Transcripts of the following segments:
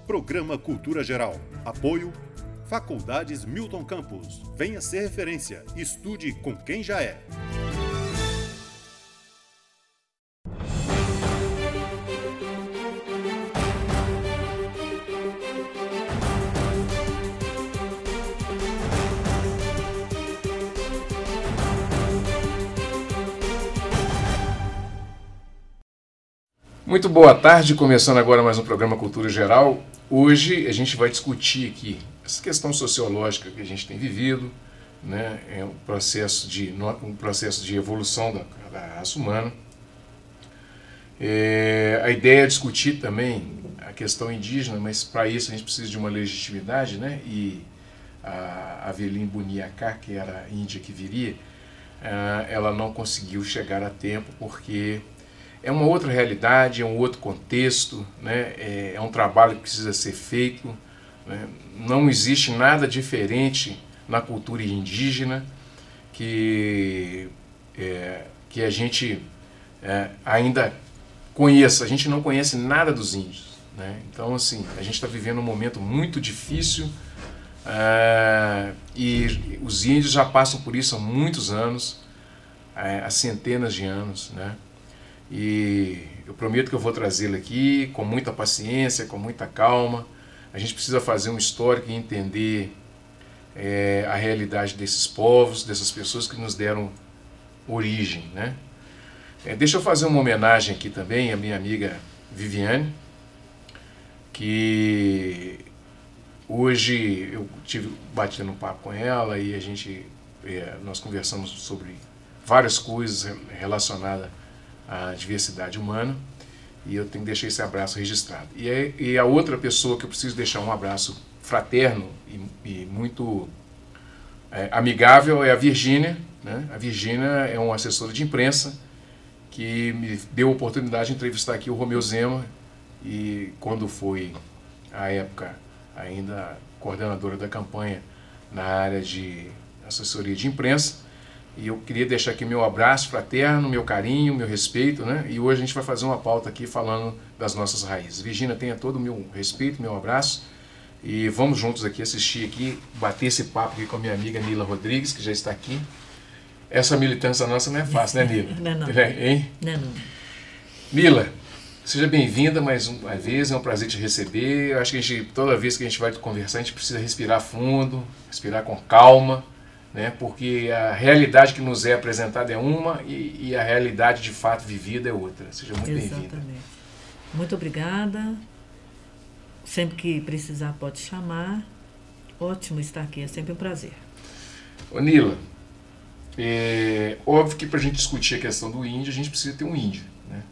Programa Cultura Geral. Apoio Faculdades Milton Campos. Venha ser referência. Estude com quem já é. Muito boa tarde, começando agora mais um programa Cultura Geral. Hoje a gente vai discutir aqui essa questão sociológica que a gente tem vivido, né? É um processo de evolução da raça humana. A ideia é discutir também a questão indígena, mas para isso a gente precisa de uma legitimidade, né? E a Aveline Buniacá, que era a índia que viria, ela não conseguiu chegar a tempo porque é uma outra realidade, é um outro contexto, né? É um trabalho que precisa ser feito, né? Não existe nada diferente na cultura indígena que a gente ainda conheça. A gente não conhece nada dos índios, né? Então, assim, a gente está vivendo um momento muito difícil e os índios já passam por isso há muitos anos, há centenas de anos, né? E eu prometo que eu vou trazê-lo aqui com muita paciência, com muita calma. A gente precisa fazer um histórico e entender a realidade desses povos, dessas pessoas que nos deram origem, né? Deixa eu fazer uma homenagem aqui também à minha amiga Viviane, que hoje eu tive batendo um papo com ela e nós conversamos sobre várias coisas relacionadas a diversidade humana, e eu tenho que deixar esse abraço registrado. E a outra pessoa que eu preciso deixar um abraço fraterno e muito amigável é a Virgínia, né? A Virgínia é uma assessora de imprensa que me deu a oportunidade de entrevistar aqui o Romeu Zema, e quando foi, à época, ainda coordenadora da campanha na área de assessoria de imprensa. E eu queria deixar aqui meu abraço fraterno, meu carinho, meu respeito, né? E hoje a gente vai fazer uma pauta aqui falando das nossas raízes. Virgínia, tenha todo o meu respeito, meu abraço. E vamos juntos aqui assistir aqui, bater esse papo aqui com a minha amiga Nila Rodrigues, que já está aqui. Essa militância nossa não é fácil, né, Nila? Não. Hein? Não. Nila, seja bem-vinda mais uma vez, é um prazer te receber. Eu acho que toda vez que a gente vai conversar, a gente precisa respirar fundo, respirar com calma, né? Porque a realidade que nos é apresentada é uma e a realidade de fato vivida é outra. Seja muito bem-vinda. Exatamente. Muito obrigada. Sempre que precisar pode chamar. Ótimo estar aqui, é sempre um prazer. Ô Nila, óbvio que para a gente discutir a questão do índio, a gente precisa ter um índio, né?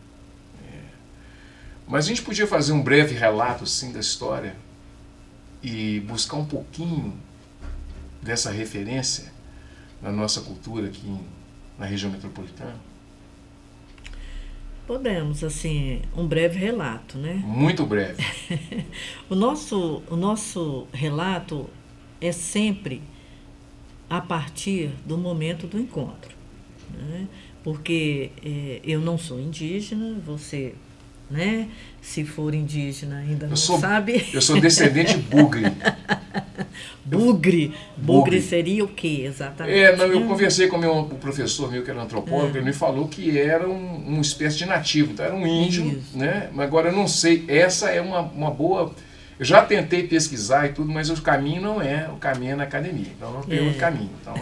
Mas a gente podia fazer um breve relato assim, da história e buscar um pouquinho dessa referência na nossa cultura aqui na região metropolitana? Podemos, assim, um breve relato, né? Muito breve. O nosso relato é sempre a partir do momento do encontro, né? Porque eu não sou indígena, você, né? Se for indígena ainda não sabe. Eu sou descendente bugre. Bugre seria o quê, exatamente? Eu conversei com o professor meu, que era antropólogo, ele me falou que era uma espécie de nativo, então era um índio, Isso. né? Mas agora eu não sei, essa é uma boa... Eu já tentei pesquisar e tudo, mas o caminho não é, o caminho é na academia, então não tem outro caminho. Então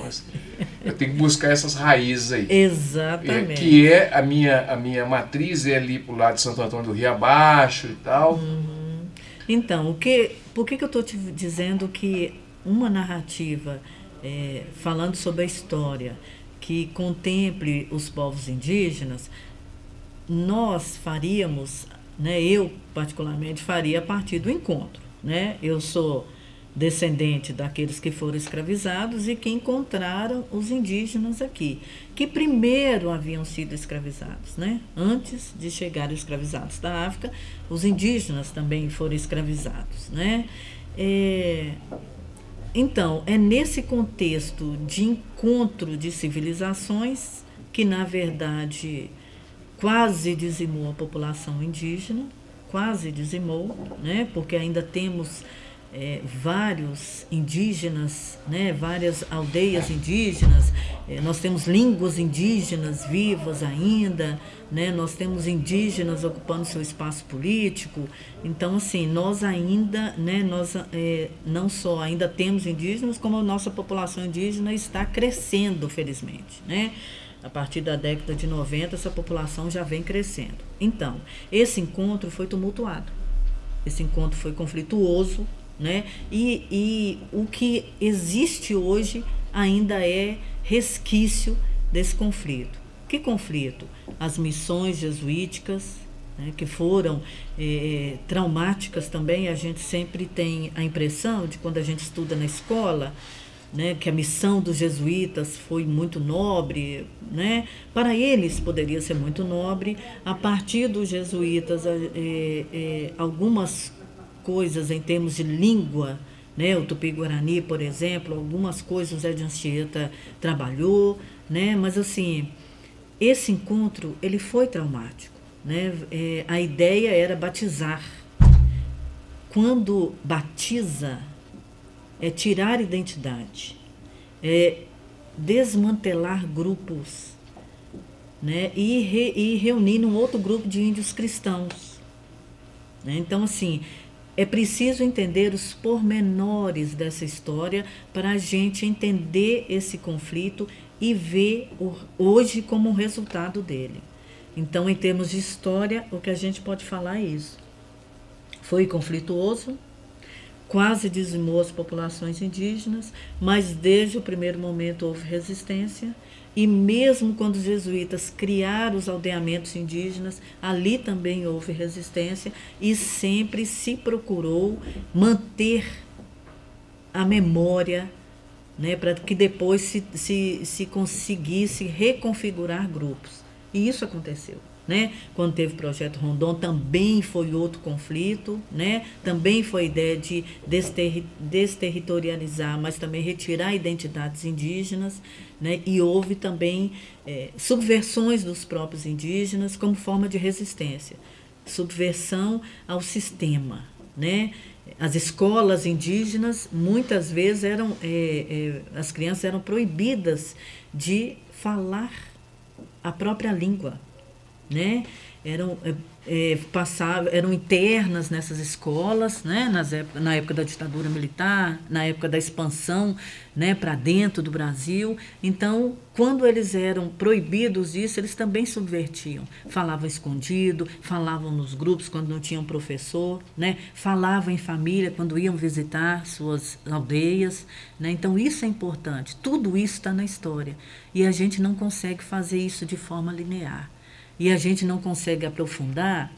eu tenho que buscar essas raízes aí. Exatamente. Que é a minha matriz é ali pro lado de Santo Antônio do Rio abaixo e tal. Uhum. Então, por que eu estou te dizendo que uma narrativa falando sobre a história que contemple os povos indígenas, nós faríamos, né, eu particularmente faria a partir do encontro, né? Eu sou descendente daqueles que foram escravizados e que encontraram os indígenas aqui, que primeiro haviam sido escravizados, né? Antes de chegarem os escravizados da África, os indígenas também foram escravizados, né? Então, é nesse contexto de encontro de civilizações que, na verdade, quase dizimou a população indígena, quase dizimou, né? Porque ainda temos vários indígenas, né? Várias aldeias indígenas, nós temos línguas indígenas vivas ainda, né? Nós temos indígenas ocupando seu espaço político. Então, assim, nós ainda, né? Nós não só ainda temos indígenas, como a nossa população indígena está crescendo, felizmente, né? A partir da década de 90, essa população já vem crescendo. Então, esse encontro foi tumultuado, esse encontro foi conflituoso, né? E o que existe hoje ainda é resquício desse conflito. Que conflito? As missões jesuíticas, né, que foram traumáticas também. A gente sempre tem a impressão de, quando a gente estuda na escola, né, que a missão dos jesuítas foi muito nobre, né? Para eles poderia ser muito nobre. A partir dos jesuítas, algumas coisas em termos de língua, né? O Tupi-Guarani, por exemplo, algumas coisas o Zé de Anchieta trabalhou, né? Mas, assim, esse encontro ele foi traumático, né? A ideia era batizar. Quando batiza, é tirar identidade, é desmantelar grupos, né? E reunir num outro grupo de índios cristãos, né? Então, assim, é preciso entender os pormenores dessa história para a gente entender esse conflito e ver hoje como um resultado dele. Então, em termos de história, o que a gente pode falar é isso. Foi conflituoso, quase dizimou as populações indígenas, mas desde o primeiro momento houve resistência. E mesmo quando os jesuítas criaram os aldeamentos indígenas, ali também houve resistência e sempre se procurou manter a memória, né, para que depois se conseguisse reconfigurar grupos. E isso aconteceu, né? Quando teve o Projeto Rondon, também foi outro conflito, né? Também foi a ideia de desterritorializar, mas também retirar identidades indígenas, né? E houve também subversões dos próprios indígenas como forma de resistência, subversão ao sistema, né? As escolas indígenas, muitas vezes, as crianças eram proibidas de falar a própria língua, né? Eram internas nessas escolas, né? Na época da ditadura militar, na época da expansão, né, para dentro do Brasil. Então, quando eles eram proibidos disso, eles também subvertiam. Falavam escondido, falavam nos grupos quando não tinham professor, né? Falavam em família quando iam visitar suas aldeias, né? Então, isso é importante. Tudo isso está na história. E a gente não consegue fazer isso de forma linear. E a gente não consegue aprofundar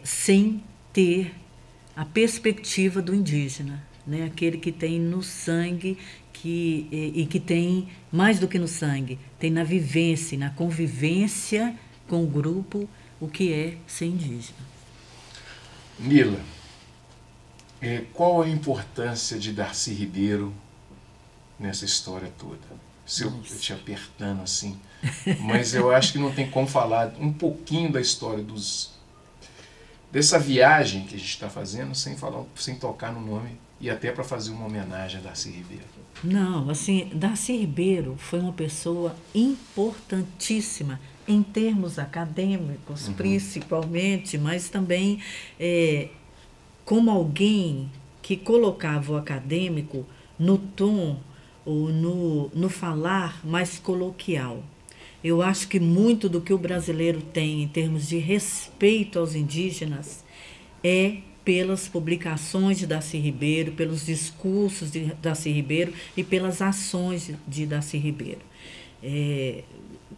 sem ter a perspectiva do indígena, né? Aquele que tem no sangue, e que tem, mais do que no sangue, tem na vivência, na convivência com o grupo, o que é ser indígena. Nila, qual a importância de Darcy Ribeiro nessa história toda? Se eu te apertando assim, mas eu acho que não tem como falar um pouquinho da história dessa viagem que a gente está fazendo sem tocar no nome, e até para fazer uma homenagem a Darcy Ribeiro. Não, assim, Darcy Ribeiro foi uma pessoa importantíssima em termos acadêmicos, principalmente, mas também como alguém que colocava o acadêmico no tom ou no falar mais coloquial. Eu acho que muito do que o brasileiro tem em termos de respeito aos indígenas é pelas publicações de Darcy Ribeiro, pelos discursos de Darcy Ribeiro e pelas ações de Darcy Ribeiro.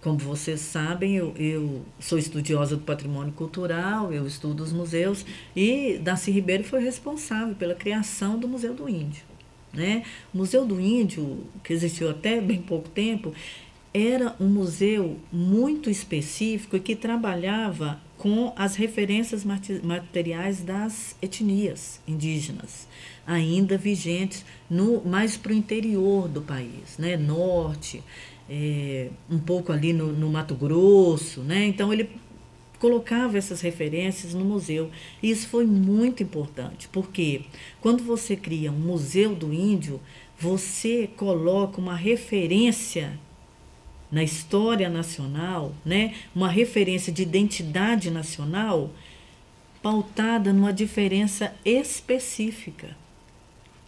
Como vocês sabem, eu sou estudiosa do patrimônio cultural, eu estudo os museus, e Darcy Ribeiro foi responsável pela criação do Museu do Índio, né? O Museu do Índio, que existiu até bem pouco tempo, era um museu muito específico e que trabalhava com as referências materiais das etnias indígenas, ainda vigentes mais para o interior do país, né? Norte, um pouco ali no Mato Grosso, né? Então ele colocava essas referências no museu. E isso foi muito importante, porque quando você cria um museu do índio, você coloca uma referência na história nacional, né? Uma referência de identidade nacional pautada numa diferença específica,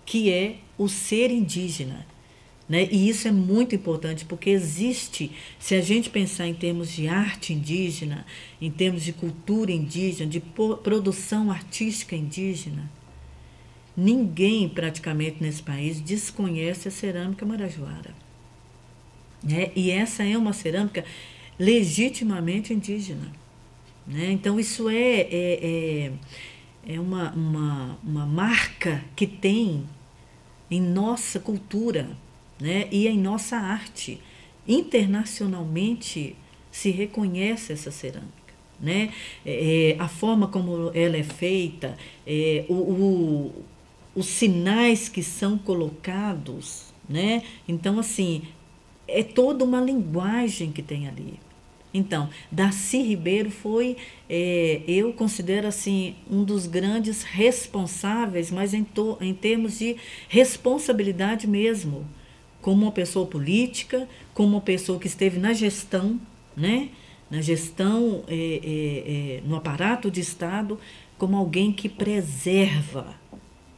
que é o ser indígena. Né? E isso é muito importante, porque existe, se a gente pensar em termos de arte indígena, em termos de cultura indígena, de produção artística indígena, ninguém praticamente nesse país desconhece a cerâmica marajoara. Né? E essa é uma cerâmica legitimamente indígena. Né? Então, isso é uma marca que tem em nossa cultura, né? E em nossa arte. Internacionalmente se reconhece essa cerâmica. Né? A forma como ela é feita, os sinais que são colocados. Né? Então, assim, é toda uma linguagem que tem ali. Então, Darcy Ribeiro foi, eu considero assim, um dos grandes responsáveis, mas em termos de responsabilidade mesmo, como uma pessoa política, como uma pessoa que esteve na gestão, né? Na gestão, no aparato de Estado, como alguém que preserva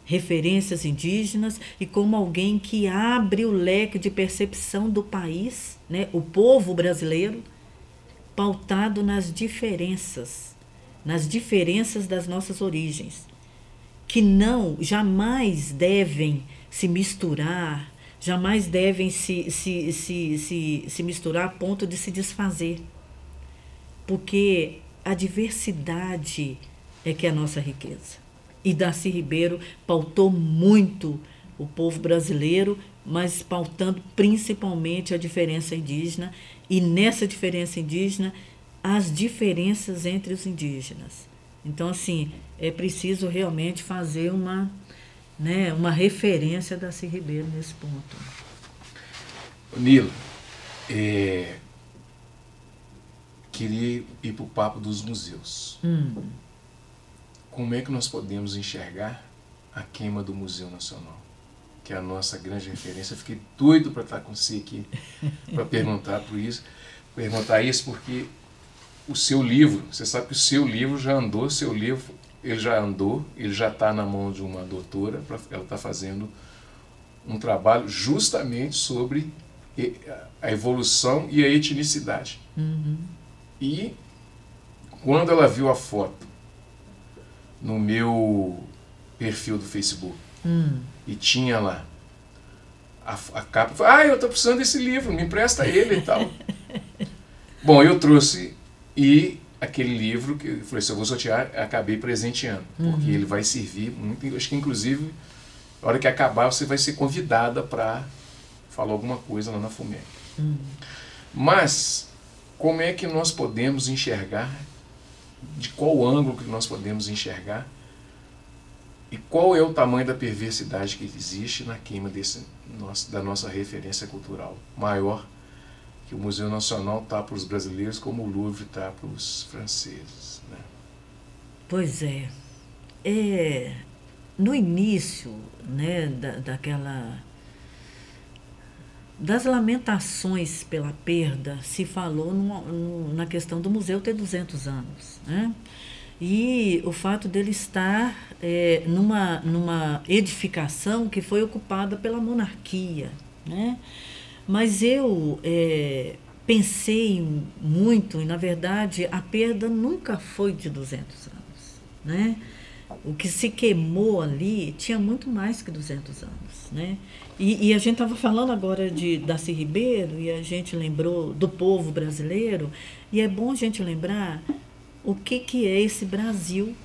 referências indígenas e como alguém que abre o leque de percepção do país, né? O povo brasileiro, pautado nas diferenças das nossas origens, que jamais devem se misturar, jamais devem se misturar a ponto de se desfazer, porque a diversidade é que é a nossa riqueza. E Darcy Ribeiro pautou muito o povo brasileiro, mas pautando principalmente a diferença indígena, e nessa diferença indígena, as diferenças entre os indígenas. Então, assim, é preciso realmente fazer uma referência a Darcy Ribeiro nesse ponto. Nilo, queria ir para o papo dos museus. Como é que nós podemos enxergar a queima do Museu Nacional, que é a nossa grande referência? Eu fiquei doido para estar com você aqui, para perguntar isso, porque o seu livro, você sabe que o seu livro já andou, ele já está na mão de uma doutora, ela está fazendo um trabalho justamente sobre a evolução e a etnicidade. E quando ela viu a foto no meu perfil do Facebook, e tinha lá a capa, eu falei, eu estou precisando desse livro, me empresta ele e tal. Bom, eu trouxe, e aquele livro que eu falei, se eu vou sortear, acabei presenteando, porque ele vai servir muito, acho que inclusive, na hora que acabar, você vai ser convidada para falar alguma coisa lá na FUMEC. Mas, como é que nós podemos enxergar, de qual ângulo que nós podemos enxergar, e qual é o tamanho da perversidade que existe na queima da nossa referência cultural maior, que o Museu Nacional está para os brasileiros como o Louvre está para os franceses. Né? Pois é. No início, né, das lamentações pela perda, se falou na questão do museu ter 200 anos. Né? E o fato dele estar numa edificação que foi ocupada pela monarquia. Né? Mas eu pensei muito, e na verdade a perda nunca foi de 200 anos. Né? O que se queimou ali tinha muito mais que 200 anos. Né? E a gente estava falando agora de Darcy Ribeiro, e a gente lembrou do povo brasileiro, e é bom a gente lembrar o que é esse Brasil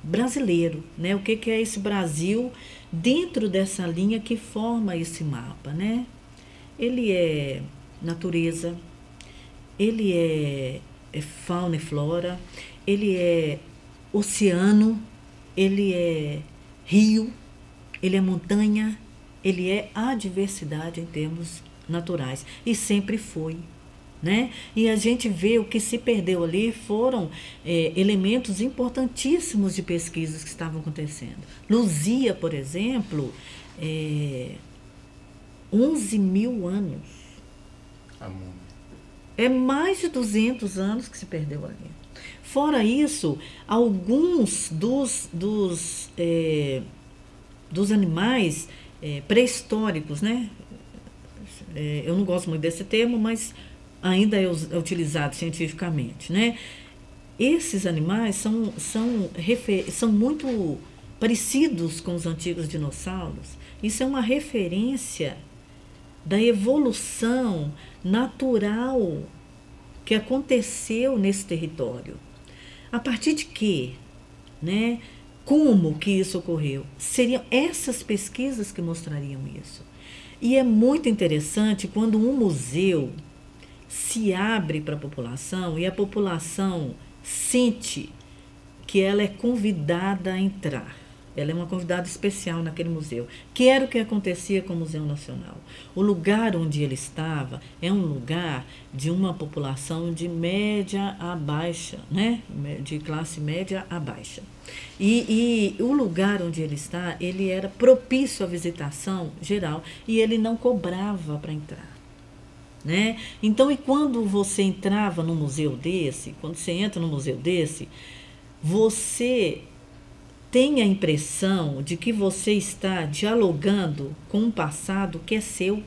brasileiro, né? O que é esse Brasil dentro dessa linha que forma esse mapa. Né? Ele é natureza, ele é fauna e flora, ele é oceano, ele é rio, ele é montanha, ele é a diversidade em termos naturais. E sempre foi. né? E a gente vê o que se perdeu ali foram elementos importantíssimos de pesquisas que estavam acontecendo. Luzia, por exemplo, 11 mil anos. A múmia. É mais de 200 anos que se perdeu ali. Fora isso, alguns dos animais pré-históricos, né? Eu não gosto muito desse termo, mas ainda é utilizado cientificamente, né? Esses animais são muito parecidos com os antigos dinossauros. Isso é uma referência da evolução natural que aconteceu nesse território. A partir de quê? Né? Como que isso ocorreu? Seriam essas pesquisas que mostrariam isso. E é muito interessante quando um museu se abre para a população e a população sente que ela é convidada a entrar. Ela é uma convidada especial naquele museu, que era o que acontecia com o Museu Nacional. O lugar onde ele estava é um lugar de uma população de média a baixa, né? De classe média a baixa. E o lugar onde ele está, ele era propício à visitação geral e ele não cobrava para entrar. Né? Então, e quando você entrava num museu desse, quando você entra num museu desse, você tem a impressão de que você está dialogando com um passado que é seu.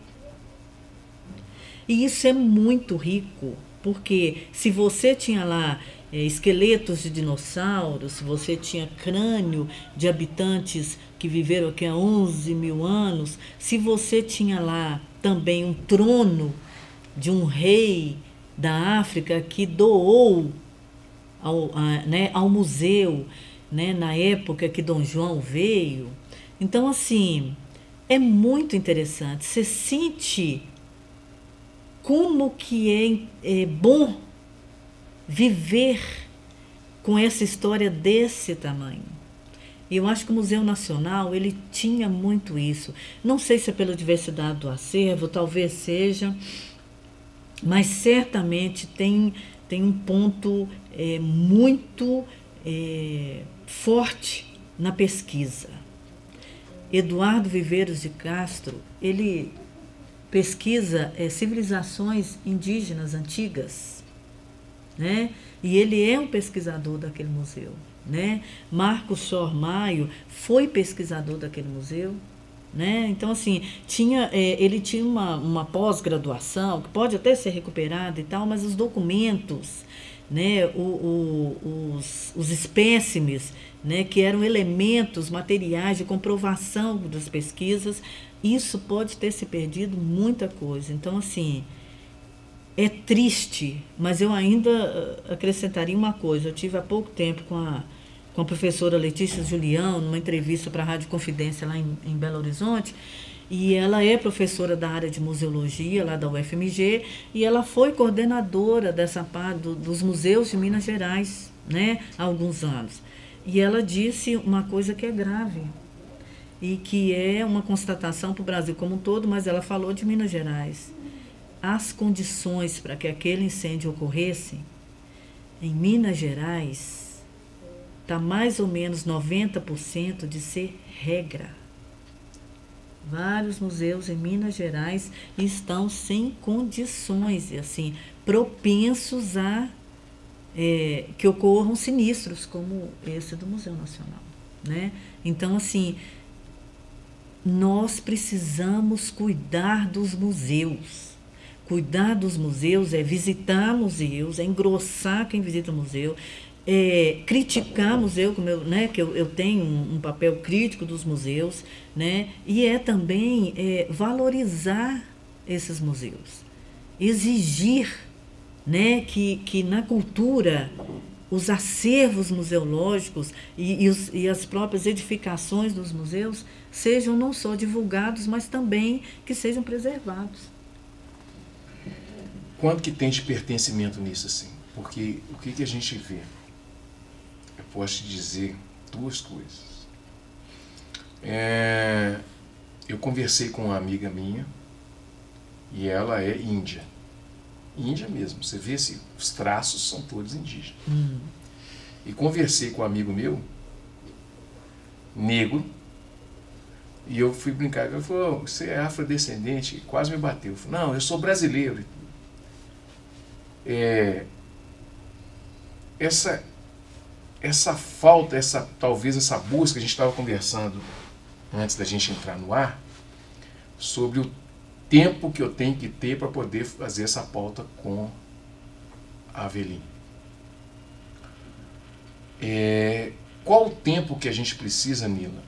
E isso é muito rico, porque se você tinha lá esqueletos de dinossauros, se você tinha crânio de habitantes que viveram aqui há 11 mil anos, se você tinha lá também um trono de um rei da África que doou ao museu, né, na época que Dom João veio. Então, assim, é muito interessante. Você sente como que é bom viver com essa história desse tamanho. E eu acho que o Museu Nacional, ele tinha muito isso. Não sei se é pela diversidade do acervo, talvez seja, mas certamente tem um ponto muito forte na pesquisa. Eduardo Viveiros de Castro, ele pesquisa civilizações indígenas antigas, né? E ele é um pesquisador daquele museu, né? Marcos Sor Maio foi pesquisador daquele museu, né? Então, assim, ele tinha uma pós-graduação que pode até ser recuperada e tal, mas os documentos, né, os espécimes, né, que eram elementos materiais de comprovação das pesquisas, isso pode ter se perdido muita coisa. Então, assim, é triste, mas eu ainda acrescentaria uma coisa. Eu tive há pouco tempo com a professora Letícia Julião, numa entrevista para a Rádio Confidência lá em Belo Horizonte, e ela é professora da área de museologia lá da UFMG, e ela foi coordenadora dessa parte dos museus de Minas Gerais, né, há alguns anos. E ela disse uma coisa que é grave, e que é uma constatação para o Brasil como um todo, mas ela falou de Minas Gerais. As condições para que aquele incêndio ocorresse em Minas Gerais está mais ou menos 90% de ser regra. Vários museus em Minas Gerais estão sem condições, assim, propensos a que ocorram sinistros, como esse do Museu Nacional, né? Então, assim, nós precisamos cuidar dos museus. Cuidar dos museus é visitar museus, é engrossar quem visita o museu, criticar museu, como que eu tenho um papel crítico dos museus, né? E é também valorizar esses museus, exigir, né, que na cultura os acervos museológicos e as próprias edificações dos museus sejam não só divulgados, mas também que sejam preservados. Quanto que tem de pertencimento nisso, assim? Porque o que a gente vê? Eu posso te dizer duas coisas. Eu conversei com uma amiga minha e ela é índia. Índia mesmo. Você vê se os traços são todos indígenas. E conversei com um amigo meu, negro, e eu fui brincar. Ele falou, você é afrodescendente? Quase me bateu. Eu falei, não, eu sou brasileiro. Essa falta, talvez essa busca, a gente estava conversando antes da gente entrar no ar, sobre o tempo que eu tenho que ter para poder fazer essa pauta com a Avelim. Qual o tempo que a gente precisa, Nila?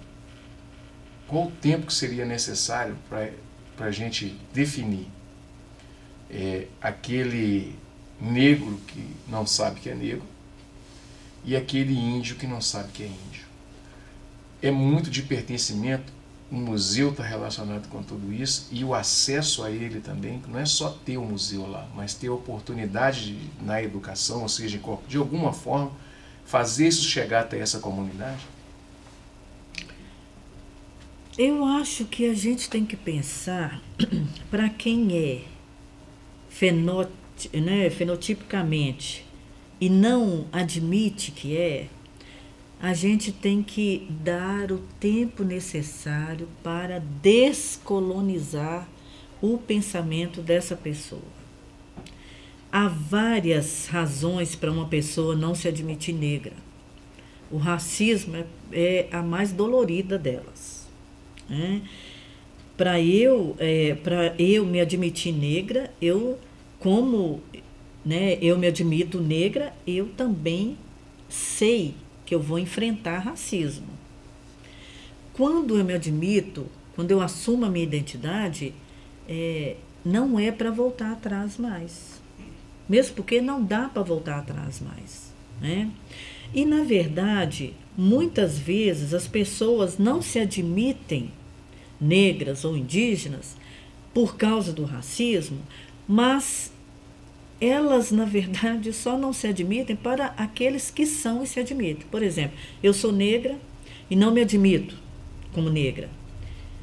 Qual o tempo que seria necessário para a gente definir aquele negro que não sabe que é negro e aquele índio que não sabe que é índio? É muito de pertencimento. O museu está relacionado com tudo isso, e o acesso a ele também, não é só ter o museu lá, mas ter a oportunidade na educação, ou seja, de alguma forma, fazer isso chegar até essa comunidade. Eu acho que a gente tem que pensar, para quem é fenotipicamente e não admite que a gente tem que dar o tempo necessário para descolonizar o pensamento dessa pessoa. Há várias razões para uma pessoa não se admitir negra. O racismo é a mais dolorida delas. Para eu me admitir negra, como eu me admito negra, eu também sei que eu vou enfrentar racismo. Quando eu me admito, quando eu assumo a minha identidade, não é para voltar atrás mais. Mesmo porque não dá para voltar atrás mais. E, na verdade, muitas vezes as pessoas não se admitem negras ou indígenas por causa do racismo, mas elas, na verdade, só não se admitem para aqueles que são e se admitem. Por exemplo, eu sou negra e não me admito como negra.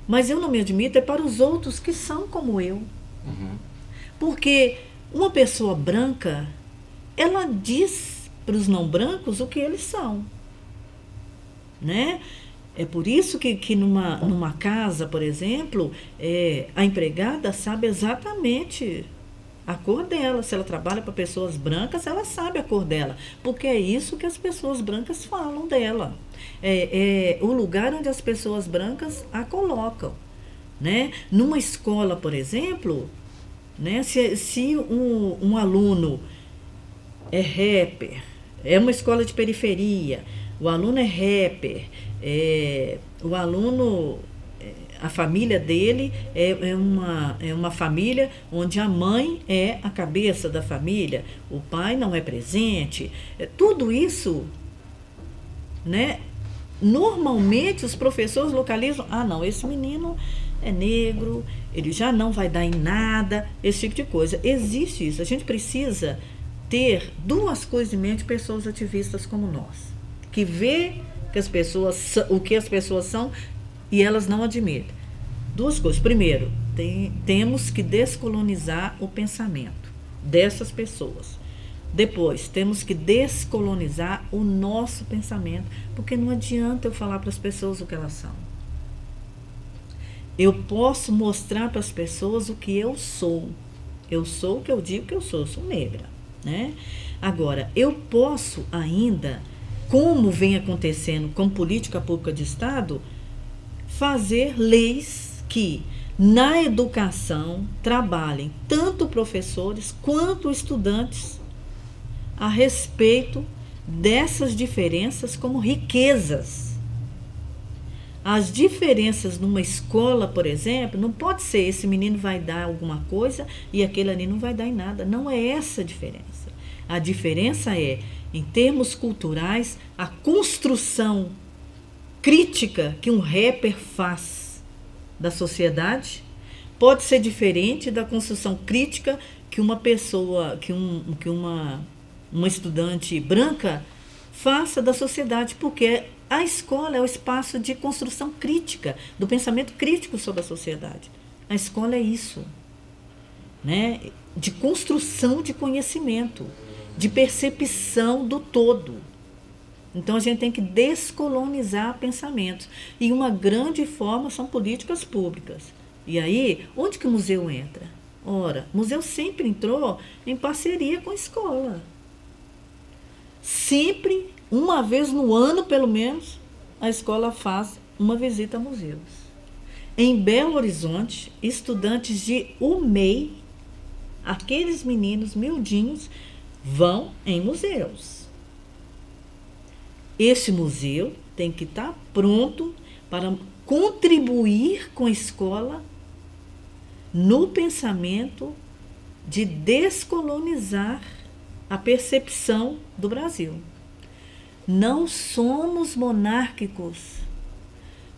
Mas eu não me admito para os outros que são como eu. Porque uma pessoa branca, ela diz para os não brancos o que eles são. É por isso que numa casa, por exemplo, a empregada sabe exatamente a cor dela. Se ela trabalha para pessoas brancas, ela sabe a cor dela, porque é isso que as pessoas brancas falam dela. É o lugar onde as pessoas brancas a colocam. Numa escola, por exemplo, se um aluno é rapper, é uma escola de periferia, o aluno é rapper, o aluno... A família dele é uma família onde a mãe é a cabeça da família, o pai não é presente. Tudo isso, normalmente os professores localizam, não, esse menino é negro, ele já não vai dar em nada, esse tipo de coisa. Existe isso. A gente precisa ter duas coisas em mente, pessoas ativistas como nós, que vê que o que as pessoas são e elas não admitem. Duas coisas. Primeiro, temos que descolonizar o pensamento dessas pessoas. Depois, temos que descolonizar o nosso pensamento, porque não adianta eu falar para as pessoas o que elas são. Eu posso mostrar para as pessoas o que eu sou. Eu sou o que eu digo que eu sou negra. Agora, eu posso ainda, como vem acontecendo com política pública de Estado, fazer leis que na educação trabalhem tanto professores quanto estudantes a respeito dessas diferenças como riquezas. As diferenças numa escola, por exemplo, não pode ser esse menino vai dar alguma coisa e aquele ali não vai dar em nada. Não é essa a diferença. A diferença é, em termos culturais, a construção crítica que um rapper faz da sociedade pode ser diferente da construção crítica que uma pessoa, que uma estudante branca faça da sociedade, porque a escola é o espaço de construção crítica, do pensamento crítico sobre a sociedade. A escola é isso. né, de construção de conhecimento, de percepção do todo. Então, a gente tem que descolonizar pensamentos. E uma grande forma são políticas públicas. E aí, onde que o museu entra? Ora, o museu sempre entrou em parceria com a escola. Sempre, uma vez no ano, pelo menos, a escola faz uma visita a museus. Em Belo Horizonte, estudantes de UMEI, aqueles meninos miudinhos, vão em museus. Este museu tem que estar pronto para contribuir com a escola no pensamento de descolonizar a percepção do Brasil. Não somos monárquicos,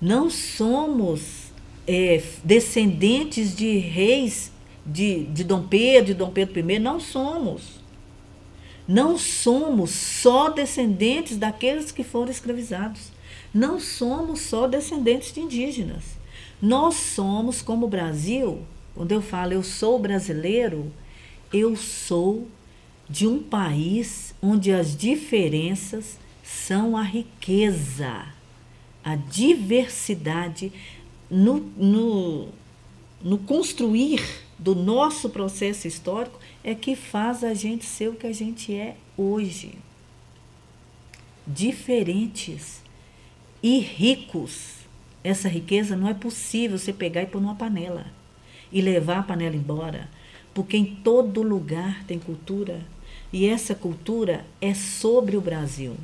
não somos descendentes de reis de Dom Pedro, de Dom Pedro I, não somos. Não somos só descendentes daqueles que foram escravizados. Não somos só descendentes de indígenas. Nós somos, como o Brasil, quando eu falo eu sou brasileiro, eu sou de um país onde as diferenças são a riqueza, a diversidade no construir do nosso processo histórico é que faz a gente ser o que a gente é hoje. Diferentes e ricos. Essa riqueza não é possível você pegar e pôr numa panela e levar a panela embora, porque em todo lugar tem cultura e essa cultura é sobre o Brasil,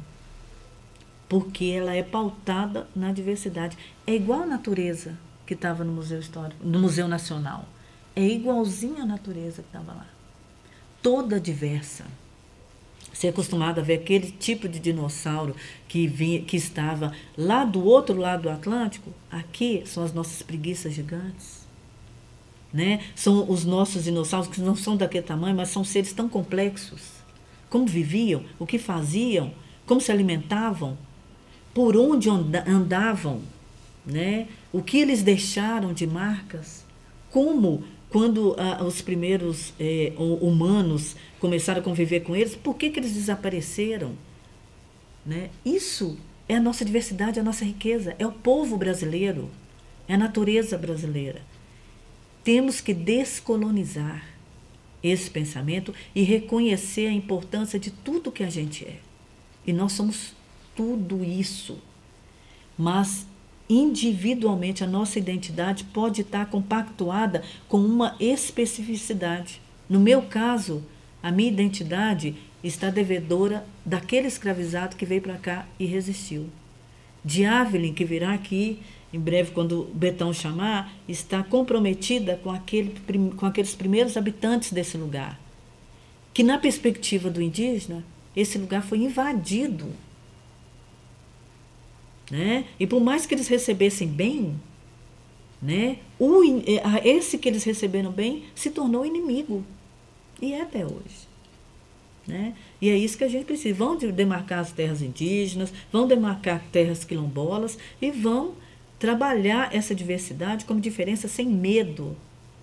porque ela é pautada na diversidade. É igual a natureza que estava no Museu Histórico, no Museu Nacional. É igualzinho à natureza que estava lá. Toda diversa. Você é acostumado a ver aquele tipo de dinossauro que estava lá do outro lado do Atlântico. Aqui são as nossas preguiças gigantes. Né? São os nossos dinossauros, que não são daquele tamanho, mas são seres tão complexos. Como viviam, o que faziam, como se alimentavam, por onde andavam, né? O que eles deixaram de marcas, como quando os primeiros humanos começaram a conviver com eles, por que eles desapareceram? Né? Isso é a nossa diversidade, a nossa riqueza, é o povo brasileiro, é a natureza brasileira. Temos que descolonizar esse pensamento e reconhecer a importância de tudo que a gente é. E nós somos tudo isso. Mas individualmente a nossa identidade pode estar compactuada com uma especificidade. No meu caso, a minha identidade está devedora daquele escravizado que veio para cá e resistiu. De Avelin, que virá aqui em breve, quando o Betão chamar, está comprometida com aqueles primeiros habitantes desse lugar. Que na perspectiva do indígena, esse lugar foi invadido. Né? E por mais que eles recebessem bem, né, esse que eles receberam bem se tornou inimigo. E é até hoje. Né? E é isso que a gente precisa. Vão demarcar as terras indígenas, vão demarcar terras quilombolas e vão trabalhar essa diversidade como diferença sem medo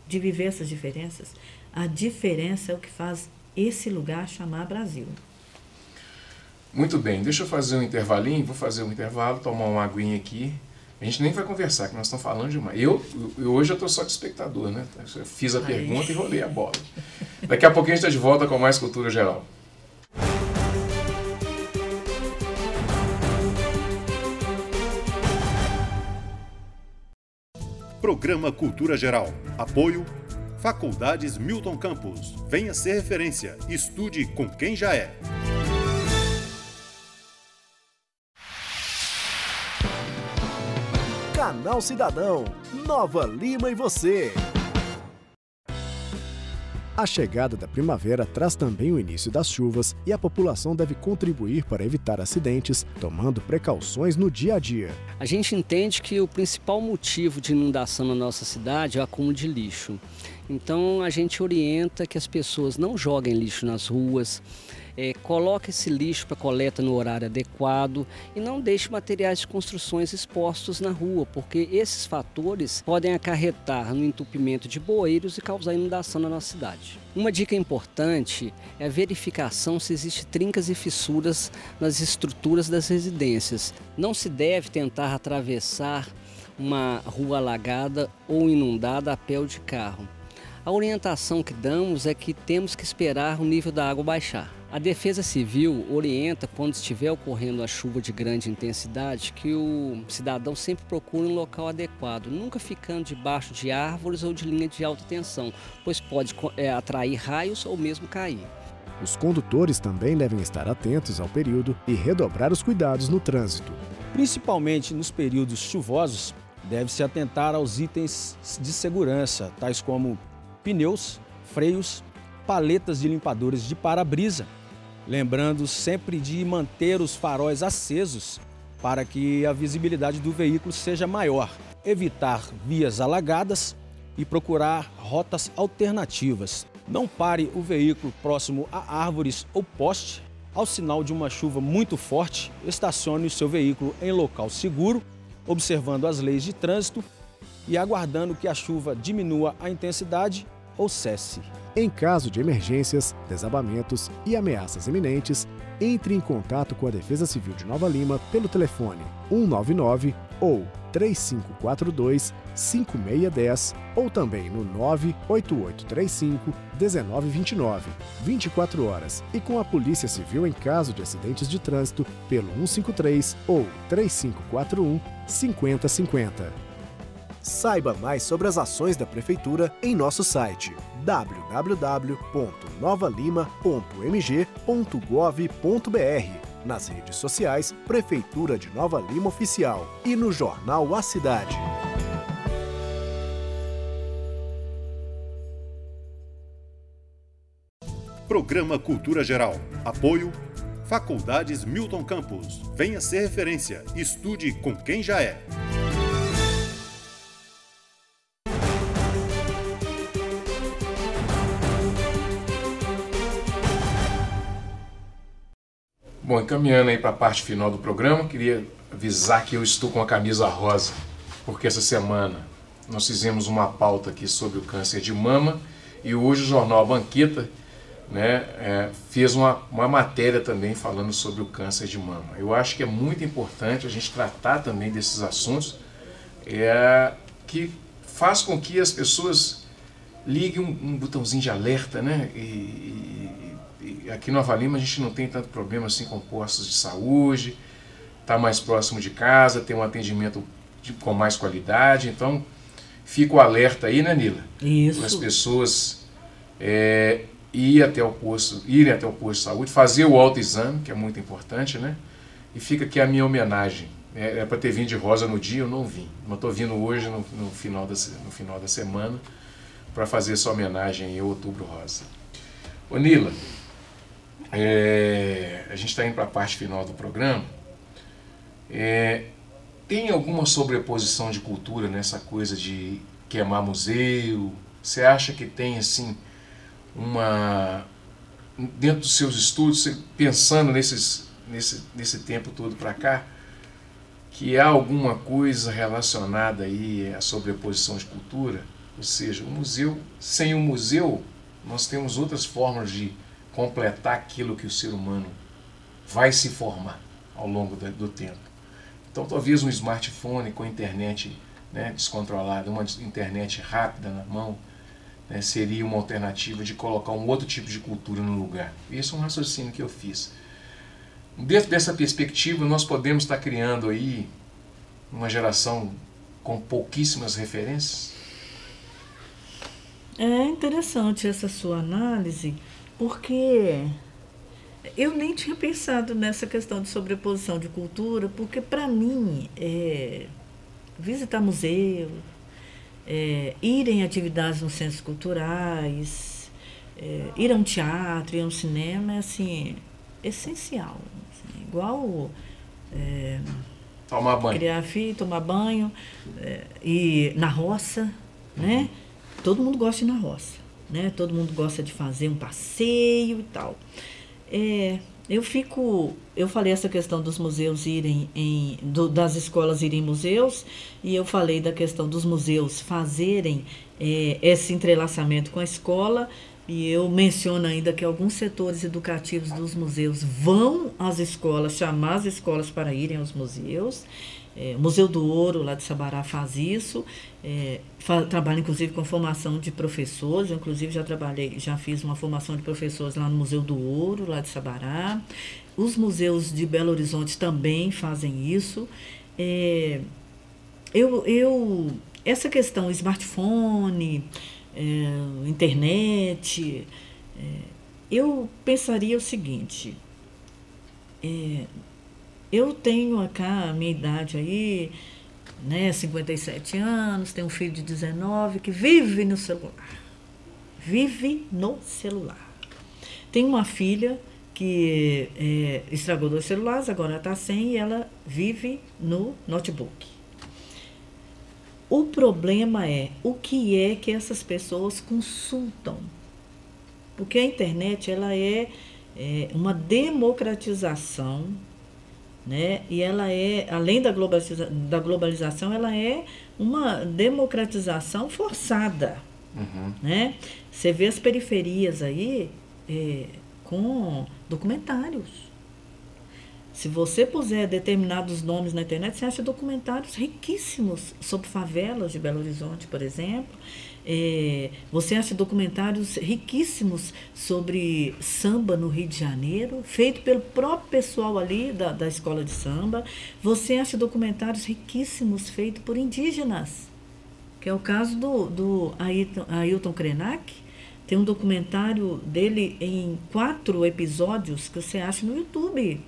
de viver essas diferenças. A diferença é o que faz esse lugar chamar Brasil. Muito bem, deixa eu fazer um intervalinho, vou fazer um intervalo, tomar uma aguinha aqui. A gente nem vai conversar, que nós estamos falando demais. Hoje eu estou só de espectador, né? Eu fiz a pergunta e rolei a bola. Daqui a pouquinho a gente está de volta com mais Cultura Geral. Programa Cultura Geral. Apoio Faculdades Milton Campos. Venha ser referência. Estude com quem já é. Canal Cidadão, Nova Lima e você. A chegada da primavera traz também o início das chuvas e a população deve contribuir para evitar acidentes, tomando precauções no dia a dia. A gente entende que o principal motivo de inundação na nossa cidade é o acúmulo de lixo. Então a gente orienta que as pessoas não joguem lixo nas ruas, coloque esse lixo para coleta no horário adequado e não deixe materiais de construções expostos na rua, porque esses fatores podem acarretar no entupimento de bueiros e causar inundação na nossa cidade. Uma dica importante é a verificação se existem trincas e fissuras nas estruturas das residências. Não se deve tentar atravessar uma rua alagada ou inundada a pé ou de carro. A orientação que damos é que temos que esperar o nível da água baixar. A Defesa Civil orienta, quando estiver ocorrendo a chuva de grande intensidade, que o cidadão sempre procure um local adequado, nunca ficando debaixo de árvores ou de linha de alta tensão, pois pode atrair raios ou mesmo cair. Os condutores também devem estar atentos ao período e redobrar os cuidados no trânsito. Principalmente nos períodos chuvosos, deve-se atentar aos itens de segurança, tais como pneus, freios, paletas de limpadores de para-brisa. Lembrando sempre de manter os faróis acesos para que a visibilidade do veículo seja maior. Evitar vias alagadas e procurar rotas alternativas. Não pare o veículo próximo a árvores ou poste. Ao sinal de uma chuva muito forte, estacione o seu veículo em local seguro, observando as leis de trânsito e aguardando que a chuva diminua a intensidade ou cesse. Em caso de emergências, desabamentos e ameaças iminentes, entre em contato com a Defesa Civil de Nova Lima pelo telefone 199 ou 3542-5610 ou também no 98835-1929, 24 horas, e com a Polícia Civil em caso de acidentes de trânsito pelo 153 ou 3541-5050. Saiba mais sobre as ações da Prefeitura em nosso site www.novalima.mg.gov.br, nas redes sociais Prefeitura de Nova Lima Oficial e no jornal A Cidade. Programa Cultura Geral. Apoio Faculdades Milton Campos. Venha ser referência. Estude com quem já é. Bom, encaminhando aí para a parte final do programa, queria avisar que eu estou com a camisa rosa, porque essa semana nós fizemos uma pauta aqui sobre o câncer de mama e hoje o jornal Banqueta, fez uma matéria também falando sobre o câncer de mama. Eu acho que é muito importante a gente tratar também desses assuntos, que faz com que as pessoas liguem um botãozinho de alerta, né? E aqui em Nova Lima a gente não tem tanto problema assim com postos de saúde, está mais próximo de casa, tem um atendimento com mais qualidade, então fica o alerta aí, né, Nila? Isso. Para as pessoas irem até o posto de saúde, fazer o autoexame, que é muito importante, né? E fica aqui a minha homenagem. É para ter vindo de rosa no dia, eu não vim. Mas estou vindo hoje, no final da semana, para fazer essa homenagem em Outubro Rosa. Ô Nila, a gente está indo para a parte final do programa. Tem alguma sobreposição de cultura nessa coisa de queimar museu? Você acha que tem assim dentro dos seus estudos, pensando nesse tempo todo para cá, que há alguma coisa relacionada aí à sobreposição de cultura? Ou seja, sem o museu nós temos outras formas de completar aquilo que o ser humano vai se formar ao longo do tempo. Então talvez um smartphone com internet descontrolada, uma internet rápida na mão, seria uma alternativa de colocar um outro tipo de cultura no lugar. Esse é um raciocínio que eu fiz. Dentro dessa perspectiva, nós podemos estar criando aí uma geração com pouquíssimas referências? É interessante essa sua análise, porque eu nem tinha pensado nessa questão de sobreposição de cultura, porque para mim, visitar museu, ir em atividades nos centros culturais, ir a um teatro, ir a um cinema, é assim, essencial. Assim, igual tomar banho. Criar filho, tomar banho, ir na roça, né? todo mundo gosta de ir na roça, né? Todo mundo gosta de fazer um passeio e tal. Eu falei essa questão dos museus das escolas irem em museus, e eu falei da questão dos museus fazerem esse entrelaçamento com a escola, e eu menciono ainda que alguns setores educativos dos museus vão às escolas, chamar as escolas para irem aos museus. O Museu do Ouro, lá de Sabará, faz isso, trabalha inclusive com formação de professores, eu, inclusive já fiz uma formação de professores lá no Museu do Ouro, lá de Sabará. Os museus de Belo Horizonte também fazem isso. Essa questão smartphone, internet, eu pensaria o seguinte, eu tenho cá a minha idade aí, né, 57 anos, tenho um filho de 19 que vive no celular. Vive no celular. Tenho uma filha que estragou 2 celulares, agora está sem, e ela vive no notebook. O problema é o que é que essas pessoas consultam. Porque a internet ela é uma democratização, né? E ela além da globalização, ela é uma democratização forçada. Uhum. Né? Você vê as periferias aí com documentários. Se você puser determinados nomes na internet, você acha documentários riquíssimos sobre favelas de Belo Horizonte, por exemplo. Você acha documentários riquíssimos sobre samba no Rio de Janeiro, feito pelo próprio pessoal ali da escola de samba. Você acha documentários riquíssimos feitos por indígenas, que é o caso do Ailton Krenak. Tem um documentário dele em 4 episódios que você acha no YouTube.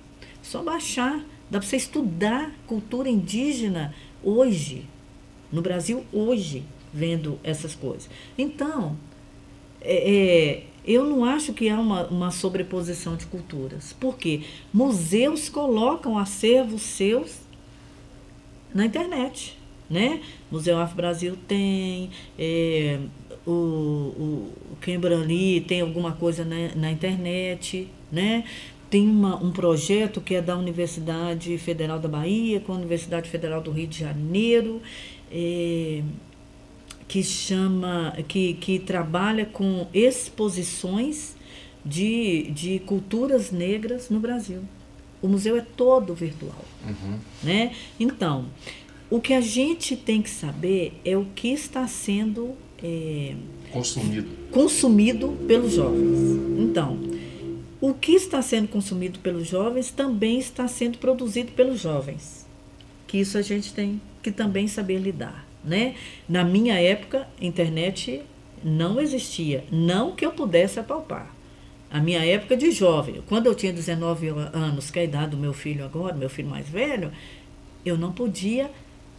Só baixar, dá para você estudar cultura indígena hoje, no Brasil hoje, vendo essas coisas. Então, eu não acho que há uma sobreposição de culturas, porque museus colocam acervos seus na internet, né? Museu Afro Brasil tem, o Quembrali tem alguma coisa na internet, né? Tem um projeto que é da Universidade Federal da Bahia, com a Universidade Federal do Rio de Janeiro, que trabalha com exposições de culturas negras no Brasil. O museu é todo virtual. Uhum. Né? Então, o que a gente tem que saber é o que está sendo consumido pelos jovens. Então, o que está sendo consumido pelos jovens também está sendo produzido pelos jovens. Que isso a gente tem que também saber lidar, né? Na minha época, internet não existia. Não que eu pudesse apalpar. A minha época de jovem, quando eu tinha 19 anos, que é a idade do meu filho agora, meu filho mais velho, eu não podia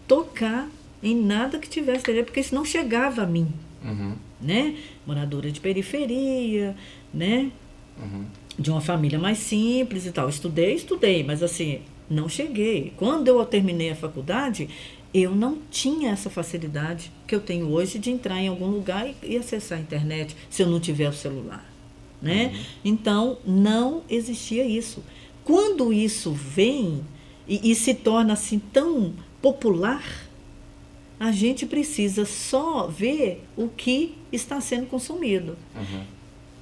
tocar em nada que tivesse internet, porque isso não chegava a mim. Uhum. Né? Moradora de periferia, né? Uhum. De uma família mais simples e tal. Estudei, mas assim, não cheguei. Quando eu terminei a faculdade, eu não tinha essa facilidade que eu tenho hoje de entrar em algum lugar e acessar a internet se eu não tiver o celular, né? Uhum. Então, não existia isso. Quando isso vem e se torna assim tão popular, a gente precisa só ver o que está sendo consumido. Uhum.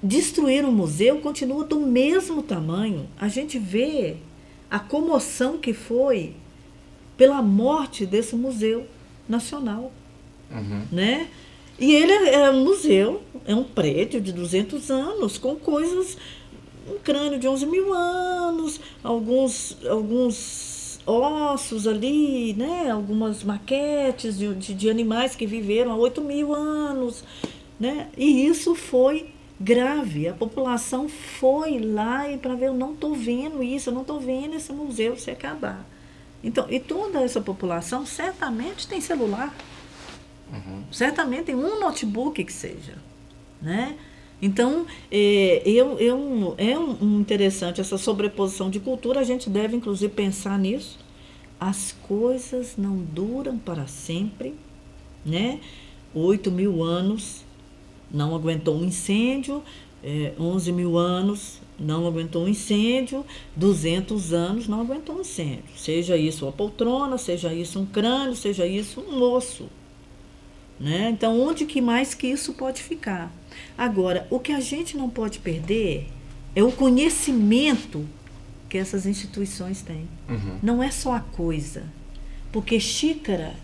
Destruir um museu continua do mesmo tamanho. A gente vê a comoção que foi pela morte desse museu nacional. Uhum. Né? E ele é um museu, é um prédio de 200 anos, com coisas, um crânio de 11 mil anos, alguns ossos ali, né? Algumas maquetes de animais que viveram há 8 mil anos. Né? E isso foi grave. A população foi lá e para ver, eu não estou vendo isso, eu não estou vendo esse museu se acabar. Então, e toda essa população certamente tem celular. Uhum. Certamente tem um notebook que seja. Né? Então, é interessante essa sobreposição de cultura, a gente deve inclusive pensar nisso. As coisas não duram para sempre, né? 8.000 anos não aguentou um incêndio, 11.000 anos não aguentou um incêndio, 200 anos não aguentou um incêndio. Seja isso uma poltrona, seja isso um crânio, seja isso um osso. Né? Então, onde que mais que isso pode ficar? Agora, o que a gente não pode perder é o conhecimento que essas instituições têm. Não é só a coisa. Porque xícara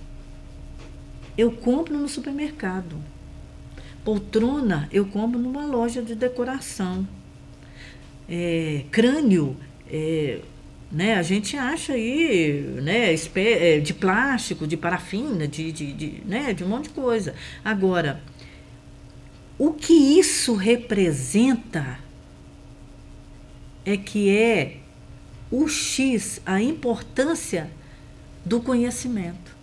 eu compro no supermercado. Poltrona eu compro numa loja de decoração. Crânio, né, a gente acha aí, né, de plástico, de parafina, né, de um monte de coisa. Agora, o que isso representa é o X, a importância do conhecimento.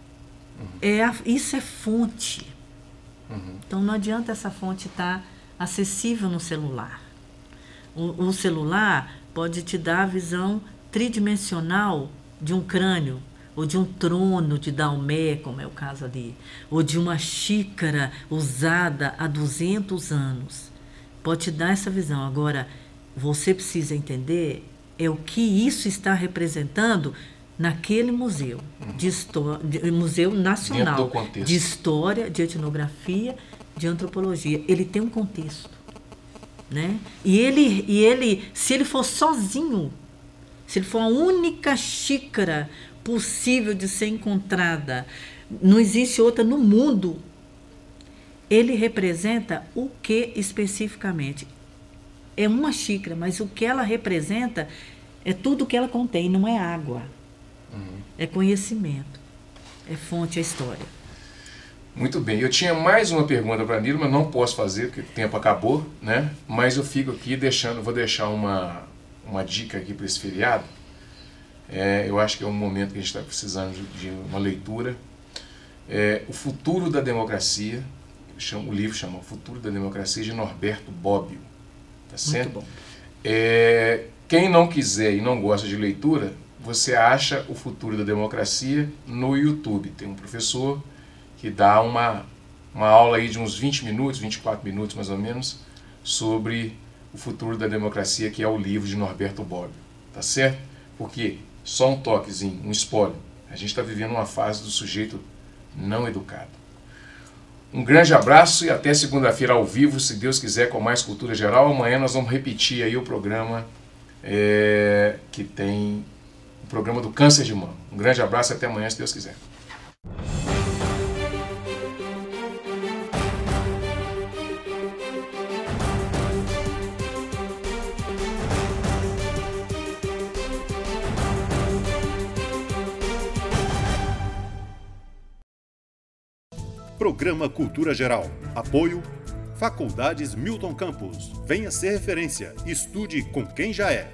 Isso é fonte. Então, não adianta essa fonte estar acessível no celular. O celular pode te dar a visão tridimensional de um crânio, ou de um trono de Daomé, como é o caso ali, ou de uma xícara usada há 200 anos. Pode te dar essa visão. Agora, você precisa entender o que isso está representando naquele museu, Museu Nacional de História, de Etnografia, de Antropologia. Ele tem um contexto. Né? E ele, se ele for sozinho, se ele for a única xícara possível de ser encontrada, não existe outra no mundo, ele representa o que especificamente? É uma xícara, mas o que ela representa é tudo o que ela contém, não é água. É conhecimento, é fonte, é história. Muito bem, eu tinha mais uma pergunta para a Nilo, mas não posso fazer porque o tempo acabou, né? Mas eu fico aqui vou deixar uma dica aqui para esse feriado. Eu acho que é um momento que a gente está precisando de uma leitura. O Futuro da Democracia, o livro chama O Futuro da Democracia, de Norberto Bobbio. Tá certo? Muito bom. Quem não quiser e não gosta de leitura, você acha O Futuro da Democracia no YouTube. Tem um professor que dá uma aula aí de uns 20 minutos, 24 minutos mais ou menos, sobre o futuro da democracia, que é o livro de Norberto Bobbio. Tá certo? Porque, só um toquezinho, um spoiler, a gente está vivendo uma fase do sujeito não educado. Um grande abraço e até segunda-feira ao vivo, se Deus quiser, com mais Cultura Geral. Amanhã nós vamos repetir aí o programa que tem o programa do câncer de mama. Um grande abraço e até amanhã, se Deus quiser. Programa Cultura Geral. Apoio Faculdades Milton Campos. Venha ser referência. Estude com quem já é.